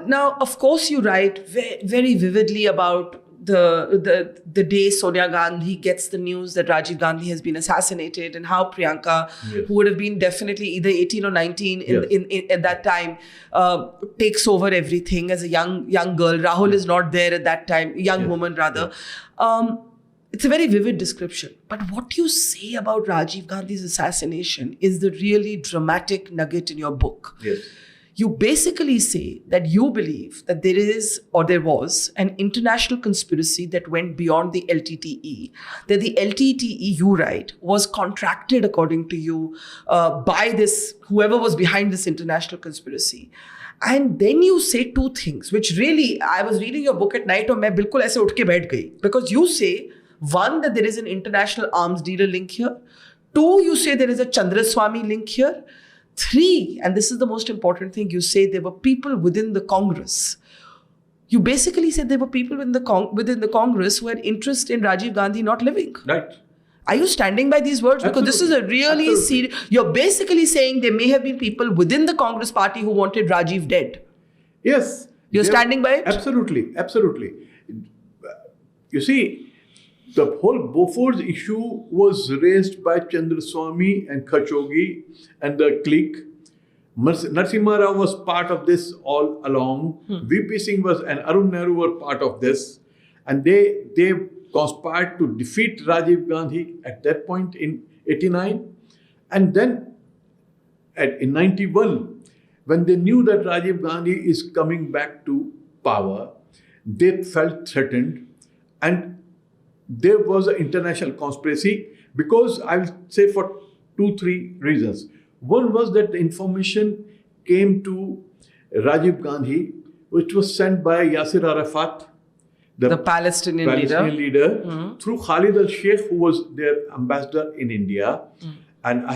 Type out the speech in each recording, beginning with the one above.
Now, of course, you write very vividly about the day Sonia Gandhi gets the news that Rajiv Gandhi has been assassinated, and how Priyanka, Yes. who would have been definitely either 18 or 19 Yes. at that time, takes over everything as a young girl. Rahul is not there at that time, young Yes. woman rather. Yes. It's a very vivid description. But what you say about Rajiv Gandhi's assassination is the really dramatic nugget in your book. Yes. You basically say that you believe that there is, or there was, an international conspiracy that went beyond the LTTE. That the LTTE, you write, was contracted, according to you, by this, whoever was behind this international conspiracy. And then you say two things, which really, I was reading your book at night, and I bilkul aise utھ ke baith gayi. Because you say, one, that there is an international arms dealer link here. Two, you say there is a Chandraswamy link here. Three, and this is the most important thing, you say there were people within the Congress. You basically said there were people within the Congress who had interest in Rajiv Gandhi not living. Right. Are you standing by these words? Because this is a really serious... You're basically saying there may have been people within the Congress party who wanted Rajiv dead. Yes. You're standing by it? Absolutely. Absolutely. You see, the whole Bofors issue was raised by Chandraswamy and Khashoggi and the clique. Narasimha Rao was part of this all along. VP Singh and Arun Nehru were part of this. And they conspired to defeat Rajiv Gandhi at that point in 89. And then in 91, when they knew that Rajiv Gandhi is coming back to power, they felt threatened. And there was an international conspiracy, because I will say for 2-3 reasons. One was that the information came to Rajiv Gandhi, which was sent by Yasser Arafat, the Palestinian leader, through Khalid al-Sheikh, who was their ambassador in India. And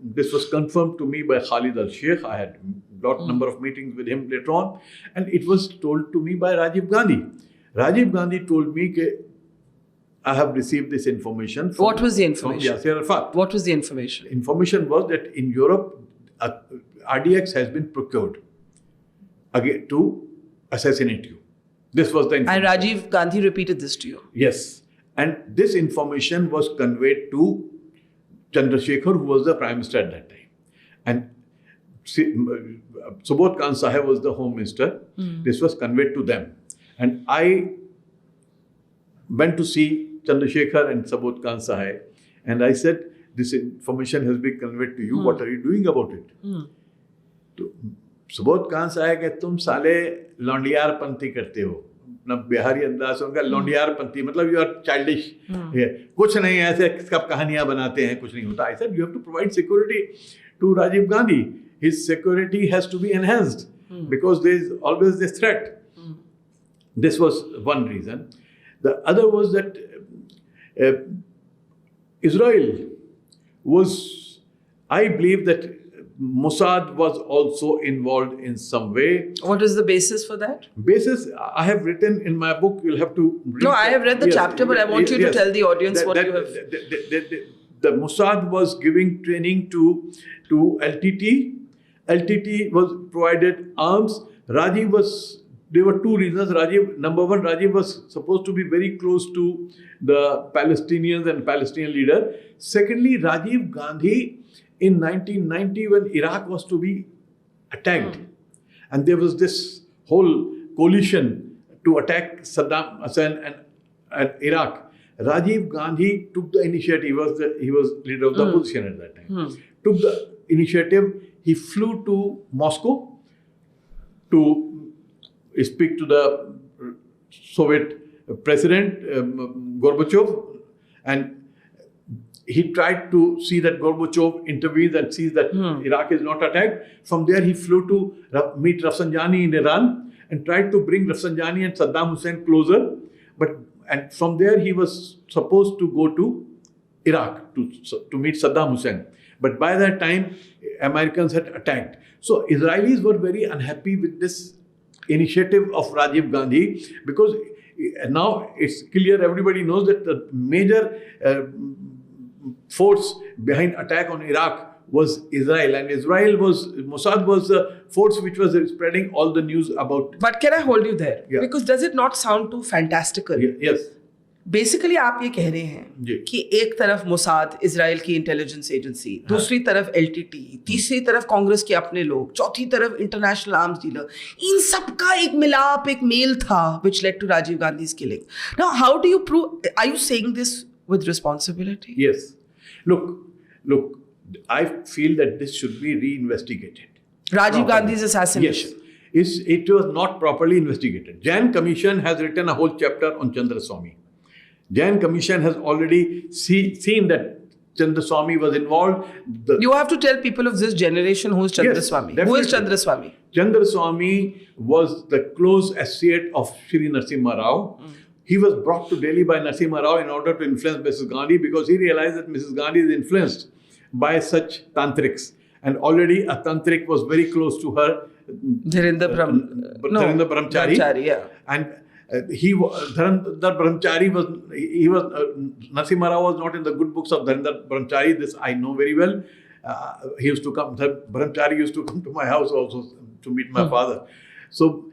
this was confirmed to me by Khalid al-Sheikh. I had a number of meetings with him later on. And it was told to me by Rajiv Gandhi. Rajiv Gandhi told me that I have received this information. What was the information? From Yasser Arafat. What was the information? Information was that in Europe, RDX has been procured again to assassinate you. This was the information. And Rajiv Gandhi repeated this to you? Yes. And this information was conveyed to Chandrasekhar, who was the Prime Minister at that time. And Subodh Khan Sahib was the Home Minister. This was conveyed to them. And I went to see Chandrasekhar and Subodh Khan Sahib, and I said, this information has been conveyed to you. What are you doing about it? So, Subodh Khan Sahib said, तुम साले लौंडियार पंथी करते हो. ना बिहारी अंदाज होगा लौंडियार पंथी, मतलब you are childish. कुछ नहीं ऐसे कब कहानियां बनाते हैं, कुछ नहीं होता. I said, you have to provide security to Rajiv Gandhi. His security has to be enhanced because there is always this threat. This was one reason. The other was that Israel was, I believe that Mossad was also involved in some way. What is the basis for that? Basis, I have written in my book, you'll have to read. No, I have read the chapter, but I want you to tell the audience what you have. The Mossad was giving training to LTT. LTT was provided arms. Rajiv was, there were two reasons. Number one, Rajiv was supposed to be very close to the Palestinians and Palestinian leader. Secondly, Rajiv Gandhi, in 1990, when Iraq was to be attacked, and there was this whole coalition to attack Saddam Hussein and Iraq, Rajiv Gandhi took the initiative. He was leader of the opposition at that time. Took the initiative. He flew to Moscow to speak to the Soviet president, Gorbachev, and he tried to see that Gorbachev intervenes and sees that Iraq is not attacked. From there, he flew to meet Rafsanjani in Iran and tried to bring Rafsanjani and Saddam Hussein closer. And from there, he was supposed to go to Iraq to meet Saddam Hussein. But by that time, Americans had attacked. So Israelis were very unhappy with this initiative of Rajiv Gandhi, because now it's clear, everybody knows that the major force behind attack on Iraq was Israel, and Mossad was the force which was spreading all the news about. But can I hold you there? Yeah. Because does it not sound too fantastical? Yes. Basically आप ये कह रहे हैं कि एक तरफ Mossad Israel की intelligence agency, दूसरी तरफ एलटीटी, तीसरी तरफ कांग्रेस के अपने लोग, चौथी तरफ इंटरनेशनल आर्म्स डीलर, इन सब का एक मिलाप, एक मेल था which led to Rajiv Gandhi's killing. Now, how do you prove? Are you saying this with responsibility? Yes. Look. I feel that this should be reinvestigated. Rajiv Gandhi's assassination. Yes. It was not properly investigated. Jain Commission has written a whole chapter on Chandraswamy. Jain Commission has already seen that Chandraswamy was involved. You have to tell people of this generation who is Chandraswamy. Yes, who is Chandraswamy? Chandraswamy was the close associate of Shri Narasimha Rao. He was brought to Delhi by Narasimha Rao in order to influence Mrs. Gandhi, because he realized that Mrs. Gandhi is influenced by such tantrics. And already a tantric was very close to her. Dhirendra Brahmachari. Yeah. And Dhirendra Brahmachari was Narasimha Rao was not in the good books of Dhirendra Brahmachari. This I know very well. He used to come. Brahmachari used to come to my house also to meet my father. So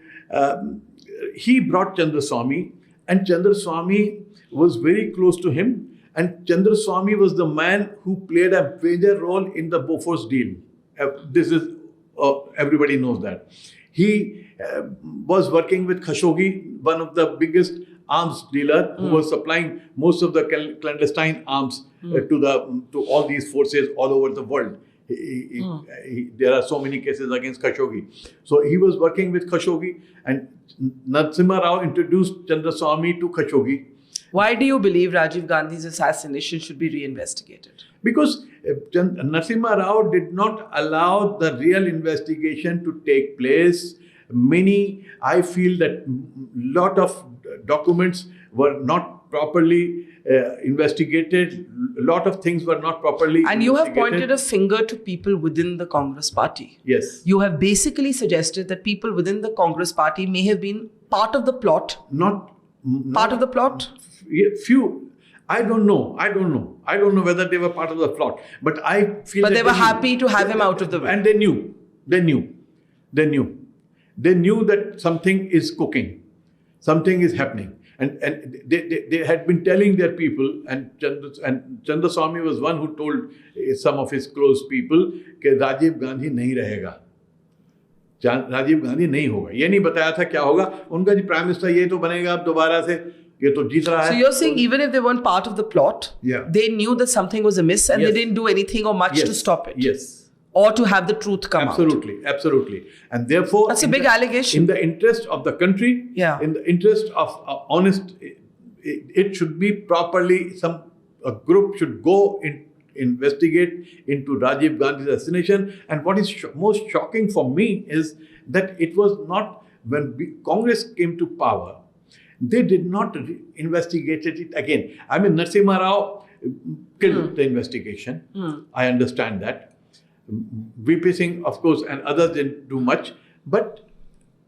he brought Chandraswamy, and Chandraswamy was very close to him. And Chandraswamy was the man who played a major role in the Bofors deal. This is everybody knows that. He was working with Khashoggi, one of the biggest arms dealer, who was supplying most of the clandestine arms to all these forces all over the world. There are so many cases against Khashoggi. So he was working with Khashoggi, and Narasimha Rao introduced Chandraswamy to Khashoggi. Why do you believe Rajiv Gandhi's assassination should be reinvestigated? Because Narasimha Rao did not allow the real investigation to take place. I feel that lot of documents were not properly investigated. A lot of things were not properly And you have pointed a finger to people within the Congress party. Yes. You have basically suggested that people within the Congress party may have been part of the plot. Part of the plot? Few. I don't know. I don't know whether they were part of the plot. But I feel. But they were happy to have him out of the way. And they knew that something is cooking, something is happening, and they had been telling their people. And Chandraswamy was one who told some of his close people that Rajiv Gandhi nahi rahega. Rajiv Gandhi नहीं होगा. ये नहीं बताया था क्या होगा. उनका जी prime minister ये तो बनेगा अब दोबारा से, ये तो जीत रहा है. So you're saying even if they weren't part of the plot, they knew that something was amiss and they didn't do anything or much to stop it. Yes. Or to have the truth come out. Absolutely. And therefore, that's a big allegation. In the interest of the country, in the interest of honest, it should be properly. A group should go investigate into Rajiv Gandhi's assassination. And what is most shocking for me is that it was not when Congress came to power, they did not investigate it again. I mean, Narasimha Rao killed the investigation. I understand that. VP Singh, of course, and others didn't do much. But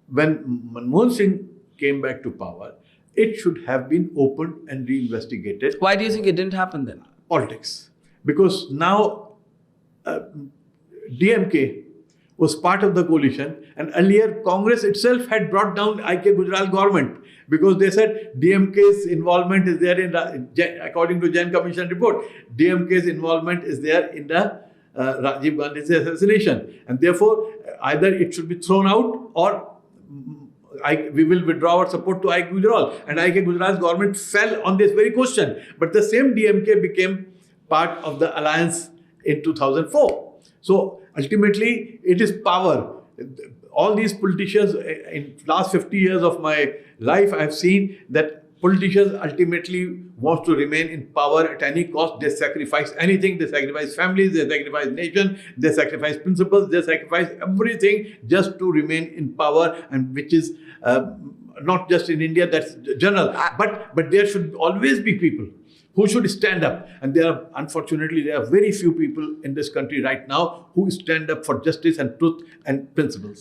when Manmohan Singh came back to power, it should have been opened and reinvestigated. Why do you think it didn't happen then? Politics. Because now DMK was part of the coalition, and earlier Congress itself had brought down IK Gujral government because they said DMK's involvement is there according to Jain Commission report, DMK's involvement is there in the Rajiv Gandhi's assassination, and therefore either it should be thrown out or we will withdraw our support to IK Gujral. And IK Gujral's government fell on this very question. But the same DMK became part of the alliance in 2004. So ultimately, it is power. All these politicians, in last 50 years of my life, I have seen that politicians ultimately want to remain in power at any cost. They sacrifice anything. They sacrifice families. They sacrifice nation. They sacrifice principles. They sacrifice everything just to remain in power, and which is not just in India. That's general. But there should always be people who should stand up. And unfortunately, there are very few people in this country right now who stand up for justice and truth and principles.